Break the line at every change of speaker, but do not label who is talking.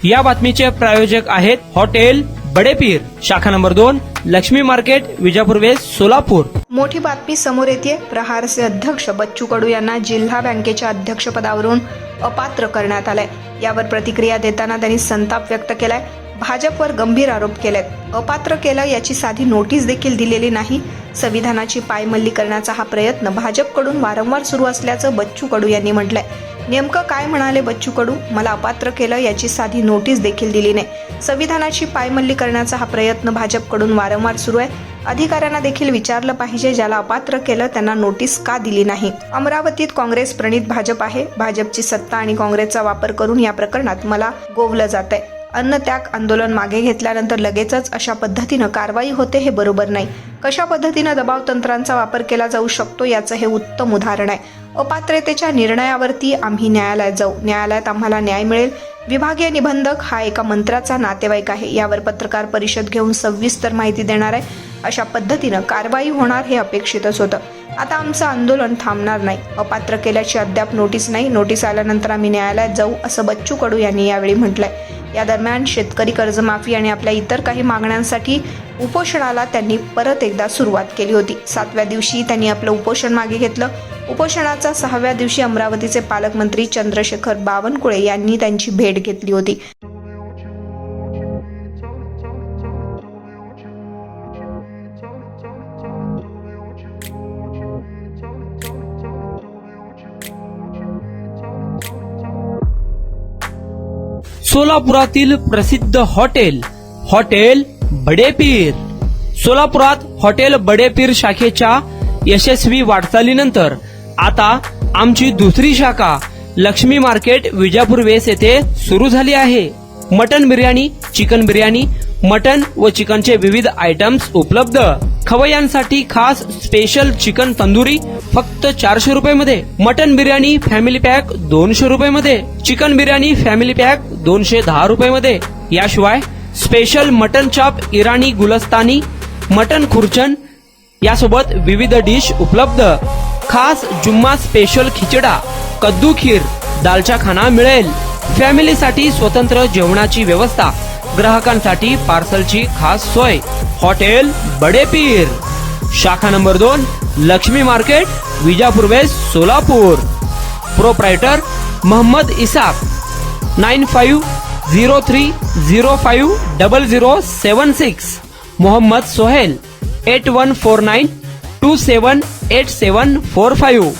या बातमीचे प्रायोजक आहेत हॉटेल बडेपीर, शाखा number 2, Lakshmi market, Vijapur west, Solapur.
मोठी बातमी समोर येते। प्रहारचे अध्यक्ष बच्चू कडू यांना जिल्हा बँकेच्या अध्यक्षपदावरून अपात्र करण्यात आलंय। यावर प्रतिक्रिया देताना त्यांनी संताप व्यक्त केलाय। भाजपवर गंभीर आरोप केलेत। अपात्र केलं याची साधी नोटीस देखील दिलेली नाही। संविधानाची पायमल्ली करण्याचा हा प्रयत्न भाजपकडून वारंवार सुरू असल्याचं बच्चू कडू यांनी म्हटलंय। नेमकं काय म्हणाले बच्चू कडू? मला अपात्र केलं याची साधी नोटीस देखील दिली नाही। संविधानाची पायमल्ली करण्याचा हा प्रयत्न भाजपकडून वारंवार सुरू आहे। अधिकाऱ्यांना देखील विचारलं पाहिजे, ज्याला अपात्र केलं त्यांना नोटीस का दिली नाही। अमरावतीत काँग्रेस प्रणित भाजप आहे। भाजपची सत्ता आणि काँग्रेसचा वापर करून या प्रकरणात मला गोवलं जात आहे। अन्नत्याग आंदोलन मागे घेतल्यानंतर लगेचच अशा पद्धतीनं कारवाई होते, हे बरोबर नाही। कशा पद्धतीनं दबाव तंत्रांचा वापर केला जाऊ शकतो याचं हे उत्तम उदाहरण आहे। अपात्रतेच्या निर्णयावरती आम्ही न्यायालयात जाऊ, न्यायालयात आम्हाला न्याय मिळेल। विभागीय निबंधक हा एका मंत्र्याचा नातेवाईक आहे। यावर पत्रकार परिषद घेऊन सविस्तर माहिती देणार आहे। अशा पद्धतीनं कारवाई होणार हे अपेक्षितच होतं। आता आमचं आंदोलन थांबणार नाही। अपात्र केल्याची अद्याप नोटीस नाही। नोटीस आल्यानंतर आम्ही न्यायालयात जाऊ, असं बच्चू कडू यांनी यावेळी म्हटलंय। या दरम्यान शेतकरी कर्जमाफी आणि आपल्या इतर काही मागण्यांसाठी उपोषणाला त्यांनी परत एकदा सुरुवात केली होती। 7व्या दिवशी त्यांनी आपलं उपोषण मागे घेतलं। उपोषणाच्या 6व्या दिवशी अमरावतीचे पालकमंत्री चंद्रशेखर बावनकुळे यांनी त्यांची भेट घेतली होती।
सोलापुरातील प्रसिद्ध हॉटेल बडेपीर। सोलापुरात हॉटेल बडेपीर शाखेच्या यशस्वी वाटचालीनंतर आता आमची दुसरी शाखा लक्ष्मी मार्केट, विजापूर वेस्ट येथे सुरू झाली आहे। Mutton biryani, chicken biryani, mutton व चिकनचे विविध आयटम्स उपलब्ध। खवय्यांसाठी खास स्पेशल चिकन तंदुरी फक्त 400 रुपये मध्ये, मटन बिर्याणी फॅमिली पॅक 200 रुपये मध्ये, चिकन बिर्याणी फॅमिली पॅक 210 रुपये मध्ये। याशिवाय स्पेशल मटन चाप, इराणी गुलस्तानी, मटन खुर्चन यासोबत विविध डिश उपलब्ध। खास जुम्मा स्पेशल खिचडा, कद्दू खीर, दालचा खाना मिळेल। फॅमिलीसाठी स्वतंत्र जेवणाची व्यवस्था, ग्राहकांसाठी पार्सलची खास सोय। हॉटेल बडेपीर, शाखा number 2, Lakshmi market, Vijapur west, Solapur. Proprietor Mohammad Isaq, 9503050076। Mohammad Sohail, 8149278745।